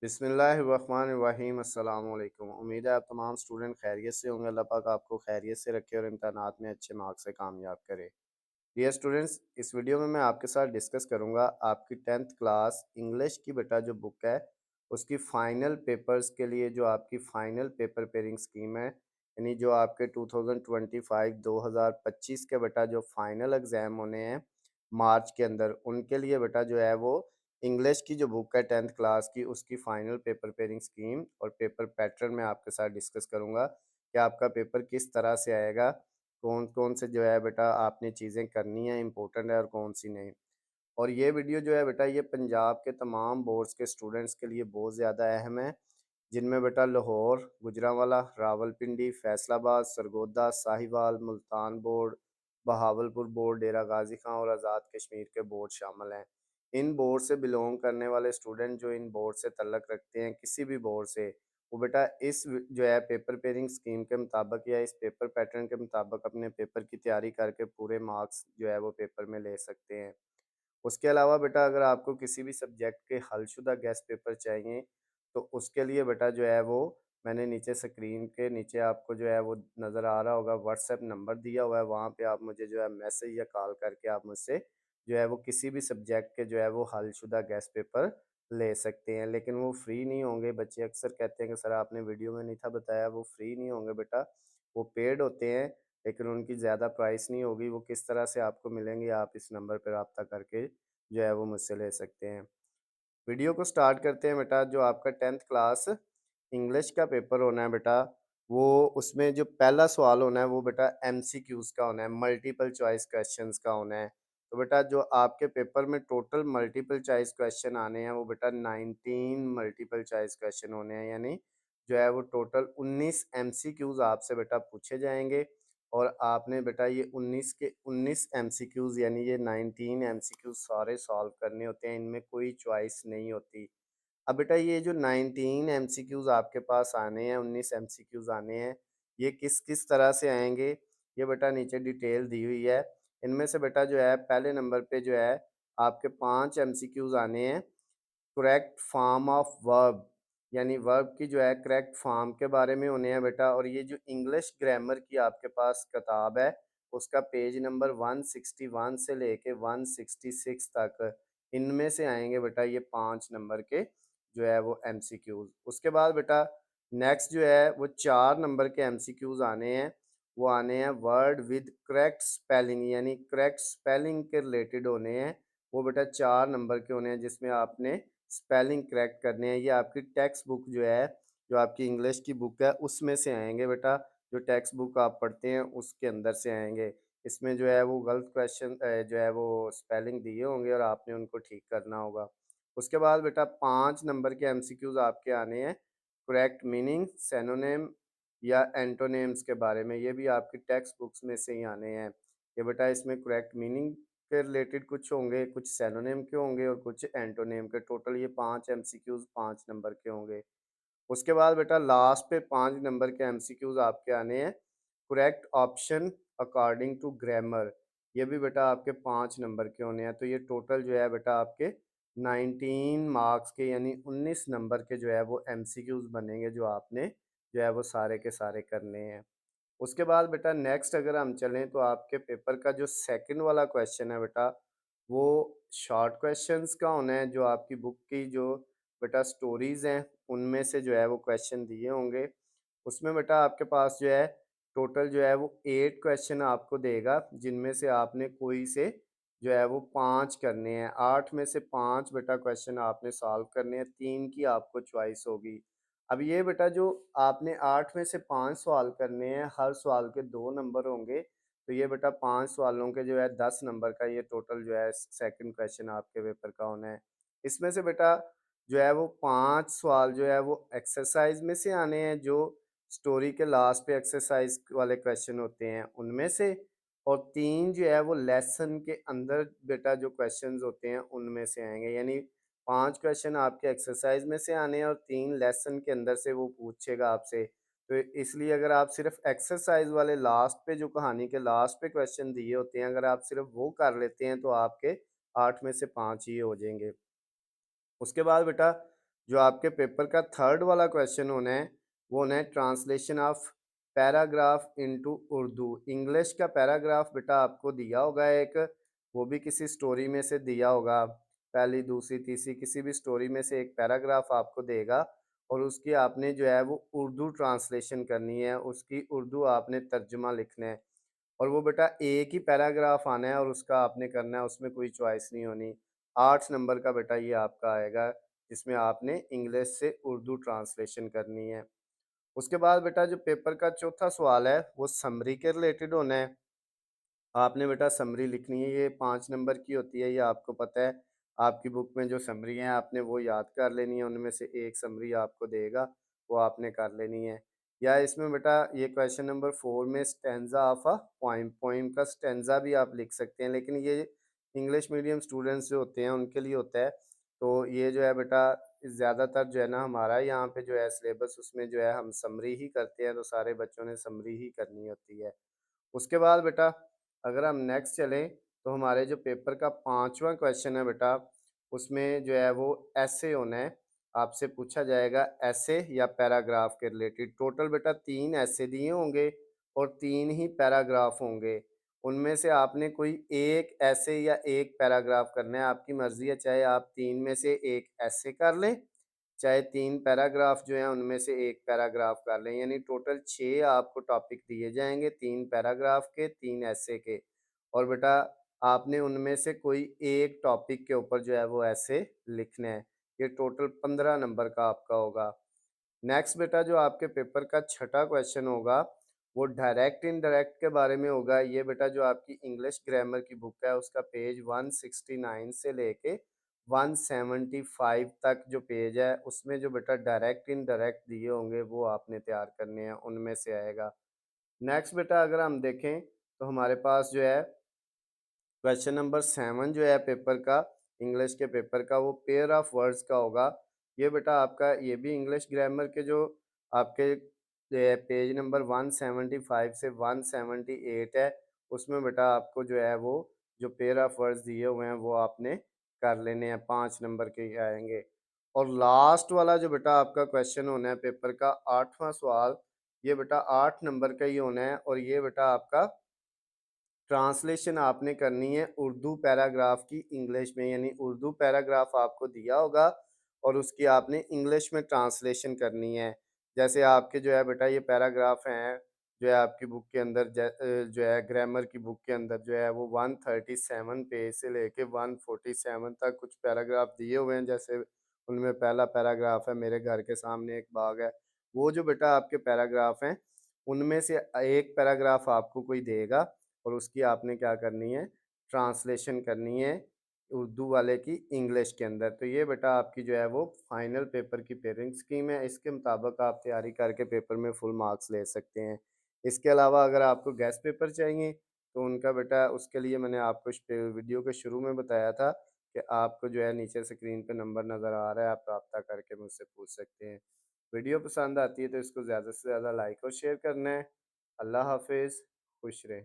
बिस्मिल्लाहिर्रहमानिर्रहीम अस्सलाम वालेकुम। उम्मीद है आप तमाम स्टूडेंट खैरियत से होंगे। अल्लाह पाक आपको खैरियत से रखे और इम्तहानात में अच्छे मार्क्स से कामयाब करे। डियर स्टूडेंट्स, इस वीडियो में मैं आपके साथ डिस्कस करूंगा आपकी 10th क्लास इंग्लिश की बेटा जो बुक है उसकी फ़ाइनल पेपर्स के लिए जो आपकी फ़ाइनल पेपर पेयरिंग स्कीम है, यानी जो आपके 2025 के बेटा जो फाइनल एग्ज़ाम होने हैं मार्च के अंदर, उनके लिए बेटा जो है वो इंग्लिश की जो बुक है 10th क्लास की उसकी फ़ाइनल पेपर पेयरिंग स्कीम और पेपर पैटर्न में आपके साथ डिस्कस करूंगा कि आपका पेपर किस तरह से आएगा, कौन कौन से जो है बेटा आपने चीज़ें करनी है इंपॉर्टेंट है और कौन सी नहीं। और ये वीडियो जो है बेटा ये पंजाब के तमाम बोर्ड्स के स्टूडेंट्स के लिए बहुत ज़्यादा अहम है, जिनमें बेटा लाहौर, गुजरांवाला, रावलपिंडी, फैसलाबाद, सरगोदा, साहिवाल, मुल्तान बोर्ड, बहावलपुर बोर्ड, डेरा गाजी खां और आज़ाद कश्मीर के बोर्ड शामिल हैं। इन बोर्ड से बिलोंग करने वाले स्टूडेंट जो इन बोर्ड से तल्लक रखते हैं किसी भी बोर्ड से, वो बेटा जो है पेपर पेयरिंग स्कीम के मुताबिक या इस पेपर पैटर्न के मुताबिक अपने पेपर की तैयारी करके पूरे मार्क्स जो है वो पेपर में ले सकते हैं। उसके अलावा बेटा अगर आपको किसी भी सब्जेक्ट के हलशुदा गेस्ट पेपर चाहिए तो उसके लिए बेटा जो है वो मैंने नीचे स्क्रीन के नीचे आपको जो है वो नज़र आ रहा होगा, व्हाट्सएप नंबर दिया हुआ है, वहाँ पे आप मुझे जो है मैसेज या कॉल करके आप मुझसे जो है वो किसी भी सब्जेक्ट के जो है वो हलशुदा गेस्ट पेपर ले सकते हैं। लेकिन वो फ्री नहीं होंगे। बच्चे अक्सर कहते हैं कि सर आपने वीडियो में नहीं था बताया, वो फ्री नहीं होंगे बेटा, वो पेड होते हैं, लेकिन उनकी ज़्यादा प्राइस नहीं होगी। वो किस तरह से आपको मिलेंगे, आप इस नंबर पर रब्ता करके जो है वो मुझसे ले सकते हैं। वीडियो को स्टार्ट करते हैं बेटा। जो आपका 10th क्लास इंग्लिश का पेपर होना है बेटा, वो उसमें जो पहला सवाल होना है वो बेटा एमसीक्यूज़ का होना है, मल्टीपल चॉइस क्वेश्चंस का होना है। तो बेटा जो आपके पेपर में टोटल मल्टीपल चॉइस क्वेश्चन आने हैं वो बेटा 19 मल्टीपल चॉइस क्वेश्चन होने हैं, यानी जो है वो टोटल 19 एमसीक्यूज़ आपसे बेटा पूछे जाएंगे और आपने बेटा ये 19 के 19 एमसीक्यूज़ यानी ये 19 एमसीक्यूज़ सारे सॉल्व करने होते हैं, इनमें कोई चॉइस नहीं होती। अब बेटा ये जो 19 एमसीक्यूज़ आपके पास आने हैं, 19 एमसीक्यूज़ आने हैं, ये किस-किस तरह से आएँगे, ये बेटा नीचे डिटेल दी हुई है। इनमें से बेटा जो है पहले नंबर पे जो है आपके 5 एमसीक्यूज़ आने हैं करेक्ट फॉर्म ऑफ वर्ब, यानी वर्ब की जो है करेक्ट फॉर्म के बारे में होने हैं बेटा। और ये जो इंग्लिश ग्रामर की आपके पास किताब है उसका पेज नंबर 161 से लेके 166 तक, इनमें से आएंगे बेटा ये 5 नंबर के जो है वो एमसीक्यूज। उसके बाद बेटा नेक्स्ट जो है वो 4 नंबर के एमसीक्यूज आने हैं, वो आने हैं वर्ड विद करेक्ट स्पेलिंग, यानी करेक्ट स्पेलिंग के रिलेटेड होने हैं। वो बेटा 4 नंबर के होने हैं जिसमें आपने स्पेलिंग करेक्ट करने हैं। ये आपकी टेक्स्ट बुक जो है, जो आपकी इंग्लिश की बुक है उसमें से आएंगे बेटा, जो टेक्स्ट बुक आप पढ़ते हैं उसके अंदर से आएंगे। इसमें जो है वो गलत क्वेश्चन जो है वो स्पेलिंग दिए होंगे और आपने उनको ठीक करना होगा। उसके बाद बेटा 5 नंबर के एमसीक्यूज आपके आने हैं करेक्ट मीनिंग, सेनोनेम या एंटोनेम्स के बारे में, ये भी आपकी टेक्स्ट बुक्स में से ही आने हैं। ये बेटा इसमें करेक्ट मीनिंग के रिलेटेड कुछ होंगे, कुछ सेनोनिम के होंगे और कुछ एंटोनिम के। टोटल ये 5 एमसीक्यूज़ 5 नंबर के होंगे। उसके बाद बेटा लास्ट पे 5 नंबर के एमसीक्यूज़ आपके आने हैं correct option according to grammar, ये भी बेटा आपके 5 नंबर के होने हैं। तो ये टोटल जो है बेटा आपके 19 मार्क्स के यानी 19 नंबर के जो है वो एमसीक्यूज़ बनेंगे, जो आपने जो है वो सारे के सारे करने हैं। उसके बाद बेटा नेक्स्ट अगर हम चलें तो आपके पेपर का जो सेकंड वाला क्वेश्चन है बेटा, वो शॉर्ट क्वेश्चंस का होना है। जो आपकी बुक की जो बेटा स्टोरीज़ हैं उनमें से जो है वो क्वेश्चन दिए होंगे। उसमें बेटा आपके पास जो है टोटल जो है वो 8 क्वेश्चन आपको देगा, जिनमें से आपने कोई से जो है वो 5 करने हैं। 8 में से 5 बेटा क्वेश्चन आपने सॉल्व करने हैं, 3 की आपको चॉइस होगी। अब ये बेटा जो आपने 8 में से 5 सवाल करने हैं, हर सवाल के 2 नंबर होंगे, तो ये बेटा 5 सवालों के जो है 10 नंबर का ये टोटल जो है सेकंड क्वेश्चन आपके पेपर का होना है। इसमें से बेटा जो है वो 5 सवाल जो है वो एक्सरसाइज में से आने हैं, जो स्टोरी के लास्ट पे एक्सरसाइज वाले क्वेश्चन होते हैं उनमें से, और 3 जो है वो लेसन के अंदर बेटा जो क्वेश्चंस होते हैं उनमें से आएंगे। यानी 5 क्वेश्चन आपके एक्सरसाइज में से आने हैं और 3 लेसन के अंदर से वो पूछेगा आपसे। तो इसलिए अगर आप सिर्फ एक्सरसाइज वाले लास्ट पे जो कहानी के लास्ट पे क्वेश्चन दिए होते हैं, अगर आप सिर्फ वो कर लेते हैं तो आपके 8 में से 5 ही हो जाएंगे। उसके बाद बेटा जो आपके पेपर का थर्ड वाला क्वेश्चन होना है, वो होना है translation of paragraph into Urdu. English का पैराग्राफ बेटा आपको दिया होगा एक, वो भी किसी स्टोरी में से दिया होगा, पहली, दूसरी, तीसरी किसी भी स्टोरी में से एक पैराग्राफ आपको देगा और उसकी आपने जो है वो उर्दू ट्रांसलेशन करनी है, उसकी उर्दू आपने तर्जुमा लिखना है और वो बेटा एक ही पैराग्राफ आना है और उसका आपने करना है, उसमें कोई चॉइस नहीं होनी। 8 नंबर का बेटा ये आपका आएगा, जिसमें आपने इंग्लिश से उर्दू ट्रांसलेशन करनी है। उसके बाद बेटा जो पेपर का चौथा सवाल है, वो समरी के रिलेटेड होना है। आपने बेटा समरी लिखनी है, ये 5 नंबर की होती है, ये आपको पता है। आपकी बुक में जो समरी हैं आपने वो याद कर लेनी है, उनमें से एक समरी आपको देगा, वो आपने कर लेनी है। या इसमें बेटा ये क्वेश्चन नंबर 4 में stanza of a poem, poem का स्टैन्ज़ा भी आप लिख सकते हैं, लेकिन ये इंग्लिश मीडियम स्टूडेंट्स जो होते हैं उनके लिए होता है। तो ये जो है बेटा ज़्यादातर जो है ना हमारा यहाँ पे जो है सिलेबस, उसमें जो है हम समरी ही करते हैं, तो सारे बच्चों ने समरी ही करनी होती है। उसके बाद बेटा अगर हम नेक्स्ट चलें, तो हमारे जो पेपर का 5वां क्वेश्चन है बेटा, उसमें जो है वो ऐसे होना है। आपसे पूछा जाएगा ऐसे या पैराग्राफ के रिलेटेड। टोटल बेटा 3 ऐसे दिए होंगे और 3 ही पैराग्राफ होंगे। उनमें से आपने कोई एक ऐसे या एक पैराग्राफ करना है, आपकी मर्ज़ी है, चाहे आप 3 में से एक ऐसे कर लें, चाहे 3 पैराग्राफ जो हैं उनमें से एक पैराग्राफ कर लें, यानी टोटल 6 आपको टॉपिक दिए जाएँगे, 3 पैराग्राफ के, 3 ऐसे के और बेटा आपने उनमें से कोई एक टॉपिक के ऊपर जो है वो ऐसे लिखना है। ये टोटल 15 नंबर का आपका होगा। नेक्स्ट बेटा जो आपके पेपर का छठा क्वेश्चन होगा, वो डायरेक्ट इनडायरेक्ट के बारे में होगा। ये बेटा जो आपकी इंग्लिश ग्रामर की बुक है उसका पेज 169 से लेके 175 तक जो पेज है, उसमें जो बेटा डायरेक्ट इनडायरेक्ट दिए होंगे वो आपने तैयार करने हैं, उनमें से आएगा। नेक्स्ट बेटा अगर हम देखें, तो हमारे पास जो है क्वेश्चन नंबर 7 जो है पेपर का, इंग्लिश के पेपर का, वो पेयर ऑफ वर्ड्स का होगा। ये बेटा आपका ये भी इंग्लिश ग्रामर के जो आपके पेज नंबर 175 से 178 है, उसमें बेटा आपको जो है वो जो पेयर ऑफ वर्ड्स दिए हुए हैं वो आपने कर लेने हैं, 5 नंबर के ही आएंगे। और लास्ट वाला जो बेटा आपका क्वेश्चन होना है पेपर का 8वां सवाल, ये बेटा 8 नंबर का ही होना है और ये बेटा आपका ट्रांसलेशन आपने करनी है उर्दू पैराग्राफ की इंग्लिश में, यानी उर्दू पैराग्राफ आपको दिया होगा और उसकी आपने इंग्लिश में ट्रांसलेशन करनी है। जैसे आपके जो है बेटा ये पैराग्राफ हैं, जो है आपकी बुक के अंदर जो है ग्रामर की बुक के अंदर जो है वो 137 पेज से लेके 147 तक कुछ पैराग्राफ दिए हुए हैं। जैसे उनमें पहला पैराग्राफ है, मेरे घर के सामने एक बाग है। वो जो बेटा आपके पैराग्राफ हैं, उनमें से एक पैराग्राफ आपको कोई देगा और उसकी आपने क्या करनी है, ट्रांसलेशन करनी है उर्दू वाले की इंग्लिश के अंदर। तो ये बेटा आपकी जो है वो फाइनल पेपर की पेयरिंग स्कीम है, इसके मुताबिक आप तैयारी करके पेपर में फुल मार्क्स ले सकते हैं। इसके अलावा अगर आपको गेस्ट पेपर चाहिए, तो उनका बेटा उसके लिए मैंने आपको वीडियो के शुरू में बताया था कि आपको जो है नीचे स्क्रीन पे नंबर नज़र आ रहा है, आप रब्ता करके मुझसे पूछ सकते हैं। वीडियो पसंद आती है तो इसको ज़्यादा से ज़्यादा लाइक और शेयर करना है। अल्लाह हाफिज़, खुश रहें।